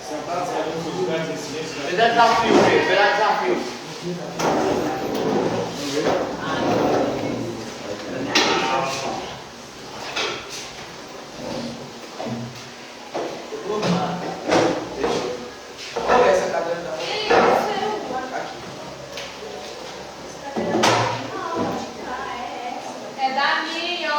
Sentados, cada um nos seus lugares, em silêncio. Me dá desafio, filho. Me dá desafio. Qual é essa cadeira da aqui? É da minha, ó.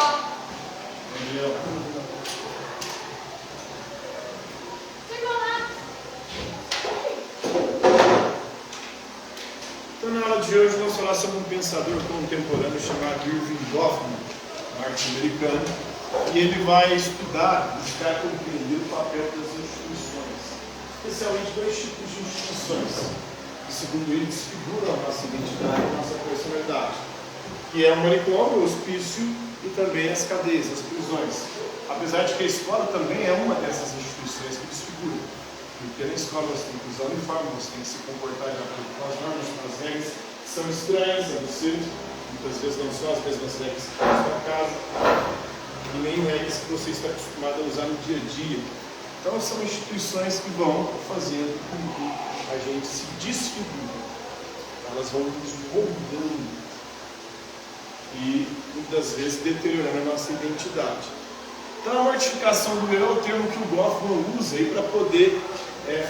Então, na aula de hoje, vamos falar sobre um pensador contemporâneo chamado Irving Goffman, norte-americano, e ele vai estudar, buscar compreender o papel das instituições, especialmente dois tipos de instituições, que, segundo ele, desfiguram a nossa identidade, a nossa personalidade, que é o manicômio, o hospício e também as cadeias, as prisões. Apesar de que a escola também é uma dessas instituições que desfiguram. Porque na escola você tem que usar uniforme, você tem que se comportar de acordo com as normas, com as regras que são estranhas a você, muitas vezes não são as mesmas regras que estão na sua casa, e nem regras que você está acostumado a usar no dia a dia. Então são instituições que vão fazendo com que a gente se desfigure, elas vão nos moldando e muitas vezes deteriorando a nossa identidade. Então a mortificação do eu é o termo que o Goffman usa aí para poder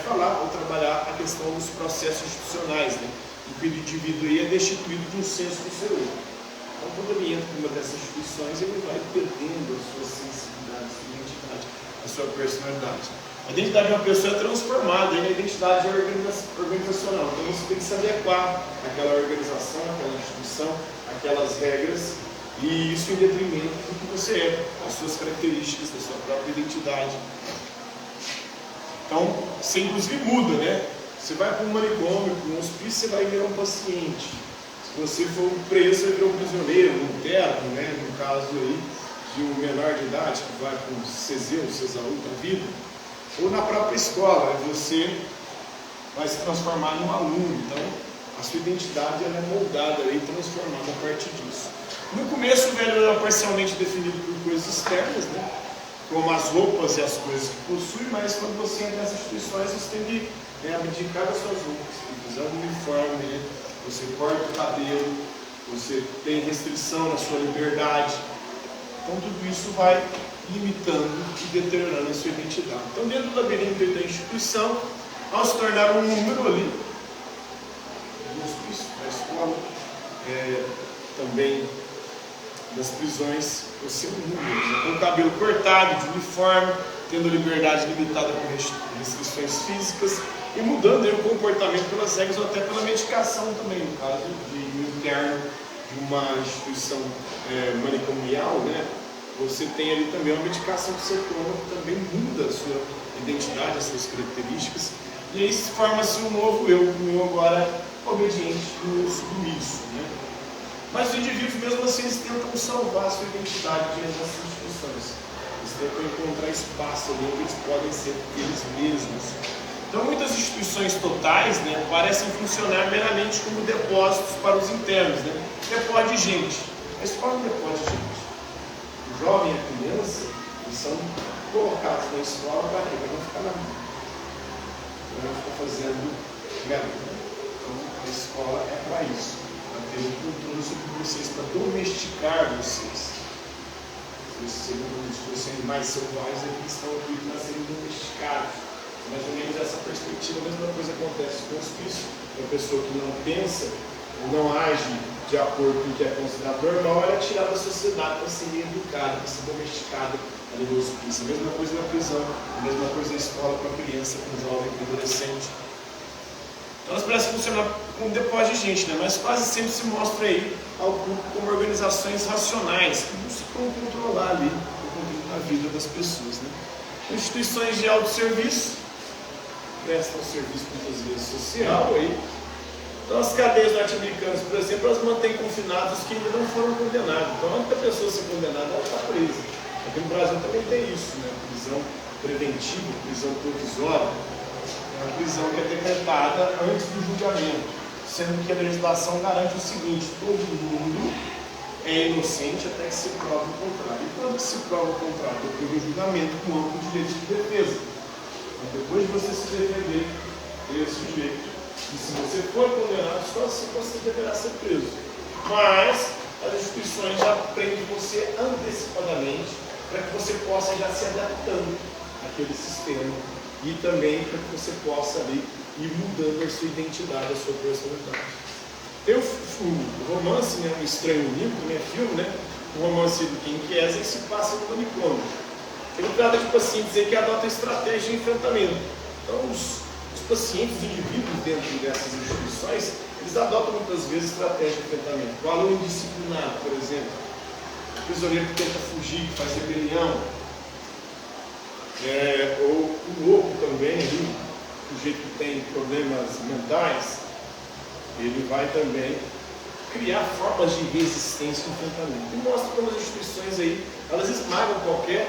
falar ou trabalhar a questão dos processos institucionais, né? Em que o indivíduo aí é destituído de um senso do seu eu. Então quando ele entra em uma dessas instituições, ele vai perdendo a sua sensibilidade, a sua identidade, a sua personalidade. A identidade de uma pessoa é transformada na identidade organizacional. Então você tem que se adequar àquela organização, àquela instituição, àquelas regras, e isso em detrimento do que você é, das suas características, da sua própria identidade. Então, você inclusive muda, né? Você vai para um manicômio, para um hospício, você vai virar um paciente. Se você for preso, você vira um prisioneiro, um interno, né? No caso aí de um menor de idade que vai para um CZ, um CESAU da vida. Ou na própria escola, você vai se transformar num aluno. Então, a sua identidade ela é moldada e transformada a partir disso. No começo, o velho era parcialmente definido por coisas externas, né? Como as roupas e as coisas que possui, mas quando você entra nessas instituições, você tem que abdicar das suas roupas, tem que usar um uniforme, né? Você corta o cabelo, você tem restrição na sua liberdade. Então, tudo isso vai limitando e deteriorando a sua identidade. Então, dentro do labirinto da instituição, ao se tornar um número ali, no hospício, na escola, também das prisões, você é um número, com o cabelo cortado, de uniforme, tendo liberdade limitada com restrições físicas e mudando aí o comportamento pelas regras ou até pela medicação também, no caso de um interno de uma instituição manicomial, né? Você tem ali também uma medicação que você toma que também muda a sua identidade, as suas características, e aí forma-se um novo eu, agora obediente e submisso, né? Mas os indivíduos, mesmo assim, eles tentam salvar a sua identidade diante dessas instituições. Eles tentam encontrar espaço ali onde eles podem ser eles mesmos. Então, muitas instituições totais, né, parecem funcionar meramente como depósitos para os internos, né? Depósito de gente. A escola é um depósito de gente. O jovem e a criança, eles são colocados na escola para quê? Para não ficar na mão. Para não ficar fazendo merda. Então, a escola é para isso. Ter o controle sobre vocês, para domesticar vocês. Se vocês fossem animais selvagens, eles estão aqui para serem domesticados. Mais ou menos essa perspectiva, a mesma coisa acontece com o hospício. Uma pessoa que não pensa, ou não age de acordo com o que é considerado normal, ela é tirada da sociedade para ser educada, para ser domesticada ali no hospício. A mesma coisa na prisão, a mesma coisa na escola com a criança, com o jovem, com o adolescente. Elas parecem funcionar como depósito de gente, né? Mas quase sempre se mostra aí ao público como organizações racionais que buscam controlar ali o controle da vida das pessoas, né? Instituições de autosserviço prestam serviço muitas vezes social aí. Então as cadeias norte-americanas, por exemplo, elas mantêm confinados os que ainda não foram condenados. Então antes da pessoa ser condenada, ela está presa. Aqui no Brasil também tem isso, né? Prisão preventiva, prisão provisória. Uma prisão que é decretada antes do julgamento, sendo que a legislação garante o seguinte: todo mundo é inocente até que se prove o contrário. E quando se prova o contrário, depois do julgamento, com amplo direito de defesa. Então, depois de você se defender desse sujeito, e se você for condenado, só assim você deverá ser preso. Mas as instituições já prendem você antecipadamente para que você possa já se adaptando àquele sistema e também para que você possa ali ir mudando a sua identidade, a sua personalidade. Tem o romance, né, Um Estranho no Livro, né, filme, né? O romance do King Kieser se passa no manicômio. Ele trata de pacientes aí que adotam estratégia de enfrentamento. Então, os pacientes, os indivíduos dentro dessas instituições, eles adotam muitas vezes estratégia de enfrentamento. O aluno indisciplinado, por exemplo, o prisioneiro que tenta fugir, que faz rebelião, ou o louco também, ali, o sujeito que tem problemas mentais, ele vai também criar formas de resistência e enfrentamento. E mostra como as instituições aí, elas esmagam qualquer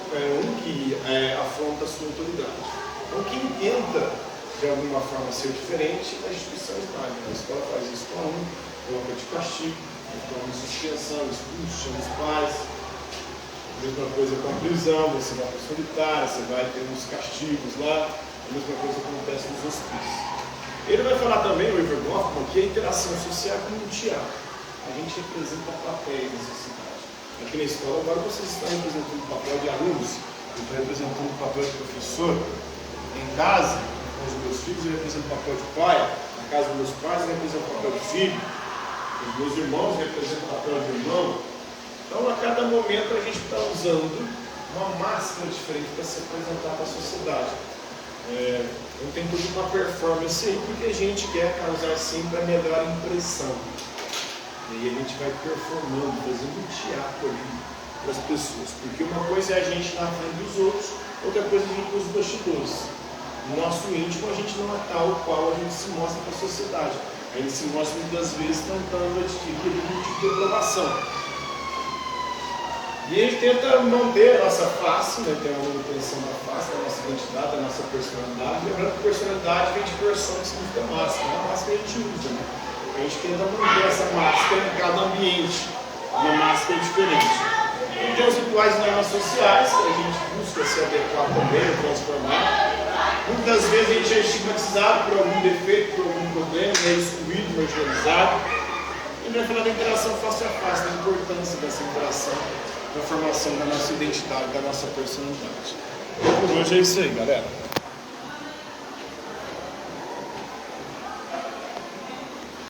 um que afronta a sua autoridade. Então, quem tenta, de alguma forma, ser diferente, a instituição esmaga. A escola faz isso com o aluno, coloca de castigo, coloca de suspensão, expulso, chama os pais. A mesma coisa com a prisão, você vai para a solitária, você vai ter uns castigos lá. A mesma coisa acontece nos hospícios. Ele vai falar também, o Iver Goffman, que a interação social é como um teatro. A gente representa papéis na sociedade. Aqui na escola, agora vocês estão representando o papel de alunos, eu estou representando o papel de professor. Em casa, com os meus filhos, eu represento o papel de pai. Na casa dos meus pais, eu represento o papel de filho. Os meus irmãos representam o papel de irmão. Então, a cada momento, a gente está usando uma máscara diferente para se apresentar para a sociedade. Não tem tudo uma performance aí, porque a gente quer causar sempre a melhor impressão. E aí a gente vai performando, fazendo um teatro ali para as pessoas. Porque uma coisa é a gente na frente dos outros, outra coisa é a gente nos bastidores. No nosso íntimo, a gente não é tal qual a gente se mostra para a sociedade. A gente se mostra muitas vezes tentando adquirir algum tipo de aprovação. E a gente tenta manter a nossa face, né, ter uma manutenção da face, da nossa identidade, da nossa personalidade. Lembrando que personalidade vem de persona, que significa máscara, é uma máscara que a gente usa. Né? A gente tenta manter essa máscara em cada ambiente, uma máscara diferente. E tem os rituais e normas sociais, que a gente busca se adequar também, transformar. Muitas vezes a gente é estigmatizado por algum defeito, por algum problema, é excluído, marginalizado. E vai falar da interação face a face, da importância dessa interação, da formação da nossa identidade, da nossa personalidade. Por hoje é isso aí, galera.